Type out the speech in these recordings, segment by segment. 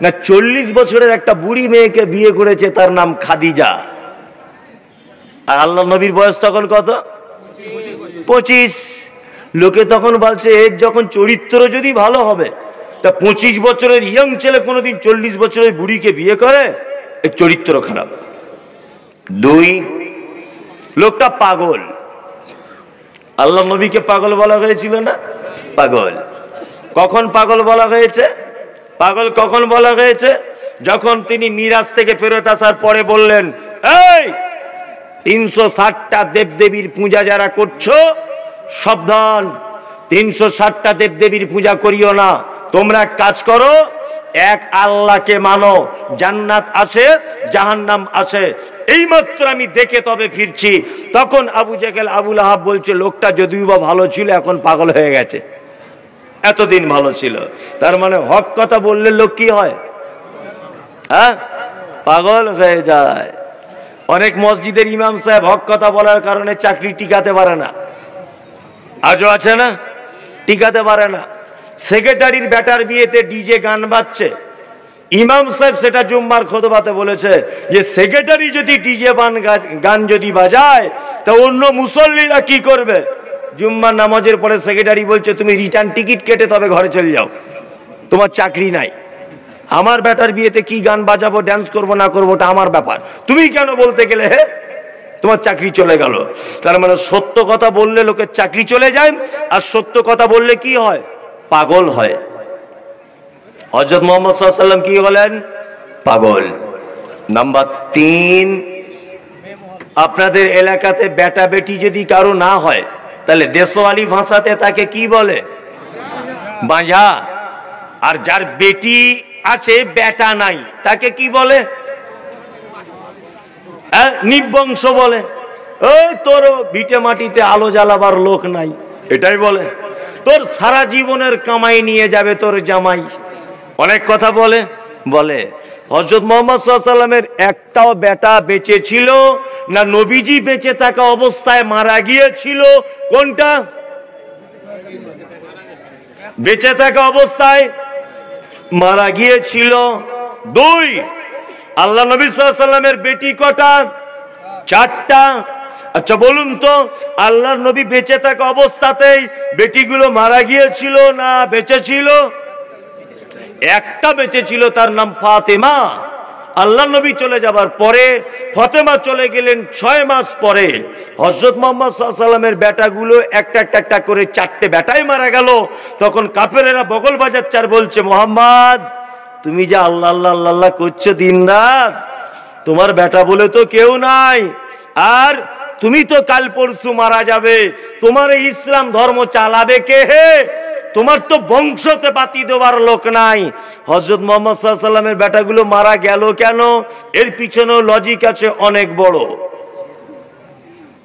না 40 বছরের একটা বুড়ি মেয়েকে বিয়ে করেছে, তার নাম খাদিজা। আর আল্লাহ নবীর বয়স তখন কত? 25। লোকে তখন বলছে এর যখন চরিত্র যদি ভালো হবে, তা 25 বছরের ইয়ং ছেলে কোনোদিন 40 বছরের বুড়িকে বিয়ে করে? এর চরিত্র খারাপ। 2, লোকটা পাগল। আল্লাহ নবীকে পাগল বলা হয়েছিল না? পাগল। কখন পাগল বলা হয়েছে? পাগল কখন বলা হয়েছে? যখন তিনি মিরাজ থেকে ফেরত আসার পরে বললেন, এই 360টা দেবদেবীর পূজা যারা করছো, সাবধান, 360টা দেবদেবীর পূজা করিও না। তোমরা এক কাজ করো, এক আল্লাহকে মানো, জান্নাত আছে, জাহান্নাম আছে, এইমাত্র আমি দেখে তবে ফিরছি। তখন আবু জেহেল, আবু লাহাব বলছে, লোকটা যদিও বা ভালো ছিল, এখন পাগল হয়ে গেছে, এতদিন ভালো ছিল। তার মানে হক কথা বললে লোক কি হয়? হ্যাঁ, পাগল হয়ে যায়। অনেক মসজিদের ইমাম সাহেব হক কথা বলার কারণে চাকরি টিকাতে পারে না, আজও আছে না? টিকাতে পারে না। সেক্রেটারির বেটার বিয়েতে ডিজে গান বাজছে, ইমাম সাহেব সেটা জুম্মার খুতবাতে বলেছে যে সেক্রেটারি যদি ডিজে গান যদি বাজায়, তা অন্য মুসল্লিরা কি করবে? জুম্মার নামাজের পরে সেক্রেটারি বলছে, তুমি রিটার্ন টিকিট কেটে তবে ঘরে চলে যাও, তোমার চাকরি নাই। আমার বেটার বিয়েতে কি গান বাজাবো, ড্যান্স করবো না করবো, ওটা আমার ব্যাপার, তুমি কেন বলতে গেলে? হে, তোমার চাকরি চলে গেল। তার মানে সত্য কথা বললে লোকের চাকরি চলে যায়, আর সত্য কথা বললে কি হয়? পাগল হয়। হযরত মুহাম্মদ সাল্লাল্লাহু আলাইহি ওয়াসাল্লাম কি হলেন? পাগল। নাম্বার 3, আপনাদের এলাকাতে বেটা বেটি যদি কারো না হয়, তাহলে দেশওয়ালি ভাষাতে তাকে কি বলে? বাঁঝা। আর যার বেটি আছে বেটা নাই, তাকে কি বলে? নিবংশ বলে। ওই তোর ভিটে মাটিতে আলো জ্বালাবার লোক নাই, এটাই বলে। তোর সারা জীবনের কামাই নিয়ে যাবে তোর জামাই, অনেক কথা বলে। বলে হযরত মুহাম্মদ সাল্লাল্লাহু আলাইহি ওয়াসাল্লামের একটাও বেটা বেঁচে ছিল না? নবীজি বেঁচে থাকা অবস্থায় মারা গিয়েছিল? কোনটা? বেঁচে থাকা অবস্থায় মারা গিয়েছিল। 2, আল্লাহ নবী সাল্লাল্লাহু আলাইহি ওয়াসাল্লামের বেটি কটা? 4টা। আচ্ছা বলুন তো, আল্লাহর নবী বেঁচে থাকা অবস্থাতেই বেটিগুলো মারা গিয়েছিল না বেঁচে ছিল? একটা বেঁচে ছিল, তার নাম ফাতেমা। আল্লাহ নবী চলে যাবার পরে ফাতেমা চলে গেলেন 6 মাস পরে। হযরত মুহাম্মদ সাল্লাল্লাহু আলাইহি ওয়াসাল্লামের বেটাগুলো একটা একটা করে 4টে বেটাই মারা গেল। তখন কাফেরেরা বগল বাজাচ্ছে আর বলছে, মুহাম্মদ তুমি যে আল্লাহ আল্লাহ আল্লাহ আল্লাহ করছো দিনরাত, তোমার বেটা বলে তো কেউ নাই, আর তুমি তো কাল পরশু মারা যাবে, তোমার এই ইসলাম ধর্ম চালাবে কে? হে, তোমার তো বংশতে বাতি দেওয়ার লোক নাই। হযরত মুহাম্মদ সাল্লাল্লাহু আলাইহি ওয়াসাল্লামের বেটাগুলো মারা গেল কেন? এর পিছনেও লজিক আছে অনেক বড়।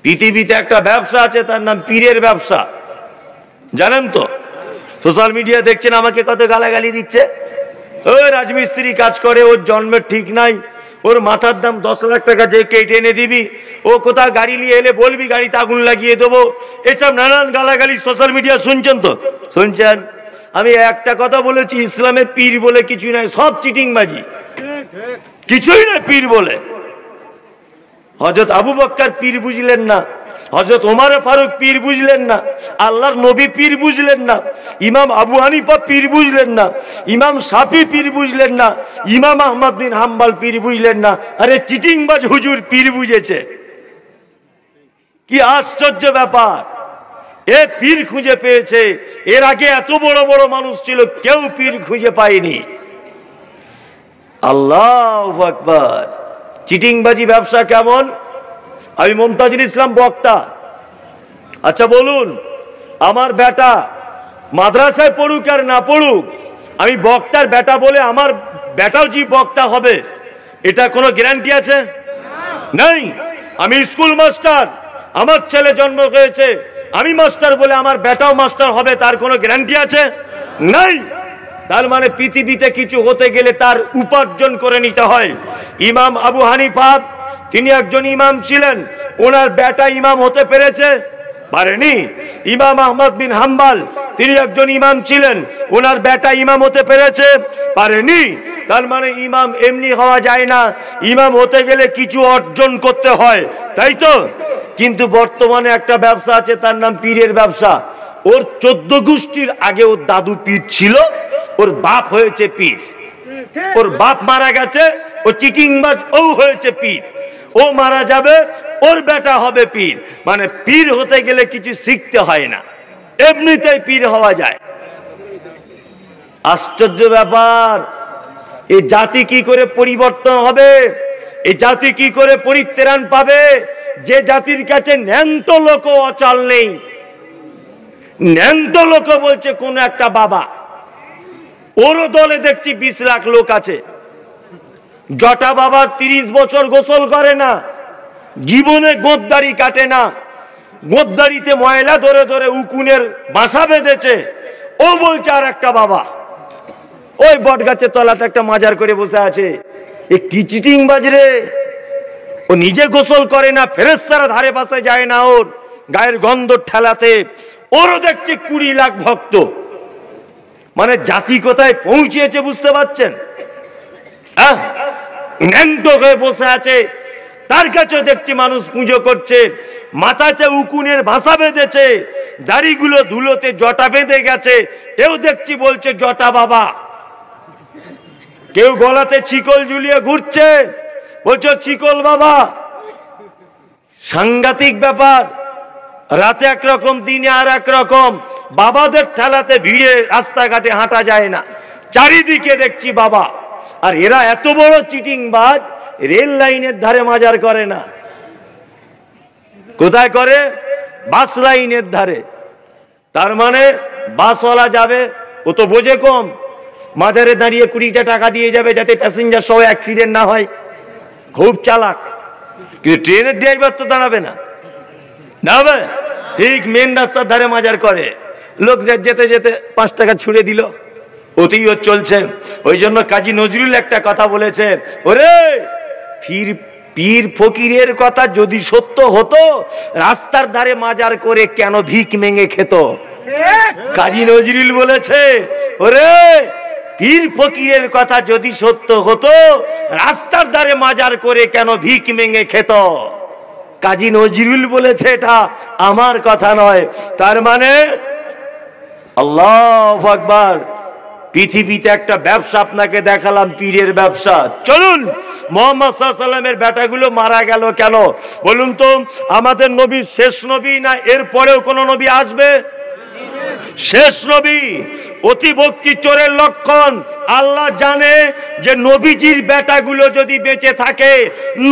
পৃথিবীতে একটা ব্যবসা আছে, তার নাম পীরের ব্যবসা, জানেন তো? সোশ্যাল মিডিয়া দেখছেন, আমাকে কত গালাগালি দিচ্ছে। ওই রাজমিস্ত্রি কাজ করে, ওর জন্মের ঠিক নাই, ওর মাথার দাম 10 লাখ টাকা, যে কেটে এনে দিবি, ও কোথাও গাড়ি নিয়ে এলে বলবি গাড়িতে আগুন লাগিয়ে দেবো, এসব নানান গালাগালি সোশ্যাল মিডিয়া শুনছেন তো? শুনছেন। আমি একটা কথা বলেছি, ইসলামে পীর বলে কিছু নাই, সব চিটিংবাজি, কিছুই না পীর বলে। হযরত আবু বকর পীর বুঝলেন না, হযরত ওমর ফারুক পীর বুঝলেন না, আল্লাহর নবী পীর বুঝলেন না, ইমাম আবু হানিফা পীর বুঝলেন না, ইমাম শাফি পীর বুঝলেন না, ইমাম আহমদ বিন হাম্বল পীর বুঝলেন না। আরে চিটিংবাজ হুজুর পীর বুঝেছে, কি আশ্চর্য ব্যাপার! এ পীর খুঁজে পেয়েছে। এর আগে এত বড় বড় মানুষ ছিল, কেউ পীর খুঁজে পায়নি। আল্লাহু আকবার। চিটিংবাজি ব্যবসা কেমন? আমি মুমতাজুল ইসলাম বক্তা। আচ্ছা বলুন, আমার বেটা মাদ্রাসায় পড়ুক আর না পড়ুক, আমি বক্তার বেটা বলে আমার বেটাও যে বক্তা হবে, এটা কোনো গ্যারান্টি আছে? নাই। আমি স্কুল মাস্টার, আমার ছেলে জন্ম হয়েছে, আমি মাস্টার বলে আমার বেটাও মাস্টার হবে, তার কোনো গ্যারান্টি আছে? নাই। তার মানে পৃথিবীতে কিছু হতে গেলে তার উপার্জন করে নিতে হয়। ইমাম আবু হানিফা, তিনি একজন ইমাম ছিলেন, ওনার বেটা ইমাম হতে পেরেছে? পারেনি। ইমাম আহমদ বিন হাম্বল, তিনি একজন ইমাম ছিলেন, ওনার বেটা ইমাম হতে পেরেছে? পারেনি। তার মানে ইমাম এমনি হওয়া যায় না, ইমাম হতে গেলে কিছু অর্জন করতে হয়, তাই তো? কিন্তু বর্তমানে একটা ব্যবসা আছে, তার নাম পীরের ব্যবসা। ওর 14 গোষ্ঠীর আগে ওর দাদু পীর ছিল, ওর বাপ হয়েছে পীর, ওর বাপ মারা গেছে, ও চিটিংবাজ, ও হয়েছে পীর, ও মারা যাবে, ওর বেটা হবে পীর। মানে পীর হতে গেলে কিছু শিখতে হয় না, এমনিতেই পীর হওয়া যায়। আশ্চর্য ব্যাপার। এই জাতি কি করে পরিবর্তন হবে, এই জাতি কি করে পরিত্রাণ পাবে, যে জাতির কাছে ন্যান্ত লোক অচল নেই। ন্যান্ত লোক বলছে কোন একটা বাবা, ওরও দলে দেখছি 20 লাখ লোক আছে। জটা বাবা 30 বছর গোসল করে না, জীবনে গোদদাড়ি কাটে না, গোদদাড়িতে ময়লা ধরে ধরে উকুনের বাসা বেঁধেছে। ও বলছে আর একটা বাবা ওই বট গাছের তলাতে একটা মাজার করে বসে আছে। এ কি চিটিং বাজরে, ও নিজে গোসল করে না, ফেরেশতারা ধারে পাশে যায় না ওর গায়ের গন্ধ ঠেলাতে। ওরও দেখছি 20 লাখ ভক্ত। মানে জাতি কোথায় পৌঁছেছে বুঝতে পারছেন? ন্যাংট হয়ে বসে আছে, তার কাছেও দেখছি মানুষ পুজো করছে, মাথাতে উকুনের ভাষা বেঁধেছে, দাড়িগুলো ধুলোতে জটা বেঁধে গেছে, এও দেখছি বলছে জটা বাবা। কেউ গলাতে চিকল ঝুলিয়ে ঘুরছে, বলছে চিকল বাবা। সাংঘাতিক ব্যাপার। রাতে একরকম, দিনে আর একরকম। বাবাদের ঠেলাতে ভিড়ে রাস্তাঘাটে হাঁটা যায় না, চারিদিকে দেখছি বাবা। আর এরা এত বড় চিটিংবাজ, রেল লাইনের ধারে মাজার করে না। কোথায় করে? বাস লাইনের ধারে। তার মানে বাসওয়ালা যাবে, ও তো বোঝে কম, মাজারে দাঁড়িয়ে 20টা টাকা দিয়ে যাবে যাতে প্যাসেঞ্জার সহ অ্যাক্সিডেন্ট না হয়। খুব চালাক। কিন্তু ট্রেনের ড্রাইভার তো দাঁড়াবে না, দাঁড়াবে? ঠিক মেন রাস্তার ধারে মাজার করে। লোক যেতে যেতে 5 টাকা ছুড়ে দিল, ওতেই ওর চলছে। ওই জন্য কাজী নজরুল একটা কথা বলেছে, ওরে পীর ফকিরের কথা যদি সত্য হতো, রাস্তার ধারে মাজার করে কেন ভিক মেঙে খেত? কাজী নজরুল বলেছে, ওরে পীর ফকিরের কথা যদি সত্য হতো, রাস্তার ধারে মাজার করে কেন ভিক মেঙে খেত? কাজী নজরুল বলেছে, এটা আমার কথা নয়। তার মানে আল্লাহু আকবার। পৃথিবীতে একটা ব্যবসা আপনাকে দেখালাম, পীরের ব্যবসা। চলুন, মুহাম্মদ সাল্লাল্লাহু আলাইহি ওয়াসাল্লামের বেটাগুলো মারা গেল কেন বলুন তো? আমাদের নবী শেষ নবী না এর পরেও কোন নবী আসবে? শেষ নবী। অতি ভক্তি চোরের লক্ষণ। আল্লাহ জানে যে নবীজির বেটাগুলো যদি বেঁচে থাকে,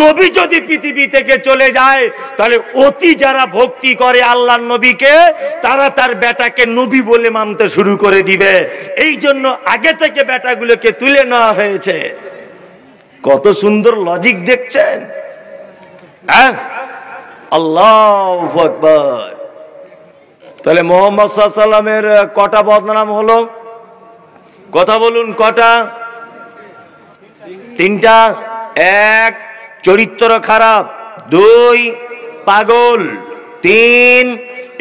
নবী যদি পৃথিবী থেকে চলে যায়, তাহলে অতি যারা ভক্তি করে আল্লাহর নবীকে, তারা তার বেটাকে নবী বলে মানতে শুরু করে দিবে। এই জন্য আগে থেকে বেটাগুলোকে তুলে নেওয়া হয়েছে। কত সুন্দর লজিক দেখছেন? হ্যাঁ, আল্লাহু আকবার। তাহলে মুহাম্মদ সাল্লাল্লাহু আলাইহি ওয়াসাল্লামের কটা বদনাম হলো? কথা বলুন, কটা? 3টা। 1, চরিত্র খারাপ। 2, পাগল। 3,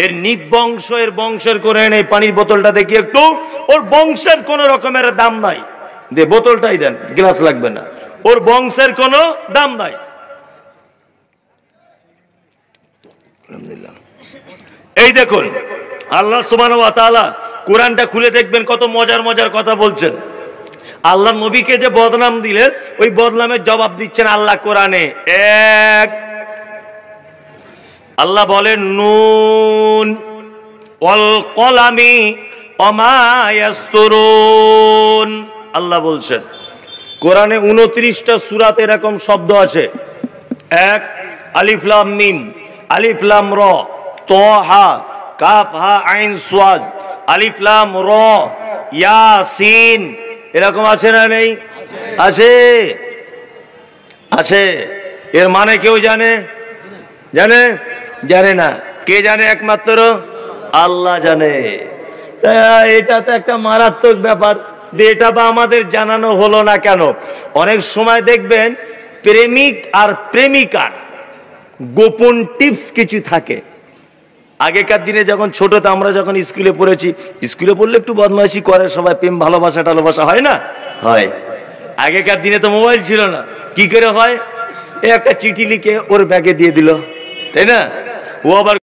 এর নিবংশ, এর বংশের করে নেই। পানির বোতলটা দেখি একটু, ওর বংশের কোন রকমের দাম নাই। দে বোতলটাই দেন, গ্লাস লাগবে না। ওর বংশের কোনো দাম নাই। আলহামদুলিল্লাহ। এই দেখুন, আল্লাহ সুবহানাহু ওয়া তাআলা কোরআনটা খুলে দেখবেন, কত মজার মজার কথা বলছেন। আল্লাহ নবীকে যে বদনাম দিলেন, ওই বদনামের জবাব দিচ্ছেন আল্লাহ কোরআনে। 1, আল্লাহ বলেন নুন ওয়াল কলামি ওয়া মা ইয়াসতুরুন। আল্লাহ বলছেন কোরআনে 29টা সূরাতে এরকম শব্দ আছে। 1, আলিফ লাম মিম, আলিফ লাম র, তোহা, কাফ হা আইন সাদ, আলিফ লাম র, ইয়াসিন। এরকম আছে না নেই? আছে, আছে। এর মানে কেউ জানে? জানে? জানে না। কে জানে? একমাত্র আল্লাহ জানে। এটা তো একটা মারাত্মক ব্যাপার। এটা বা আমাদের জানানো হলো না কেন? অনেক সময় দেখবেন প্রেমিক আর প্রেমিকার গোপন টিপস কিছু থাকে। আগেকার দিনে যখন ছোটতে আমরা যখন স্কুলে পড়েছি, স্কুলে পড়লে একটু বদমাইশি করে সবাই, প্রেম ভালোবাসা টালোবাসা হয় না? হয়। আগেকার দিনে তো মোবাইল ছিল না, কি করে হয়, একটা চিঠি লিখে ওর ব্যাগে দিয়ে দিল, তাই না? ও আবার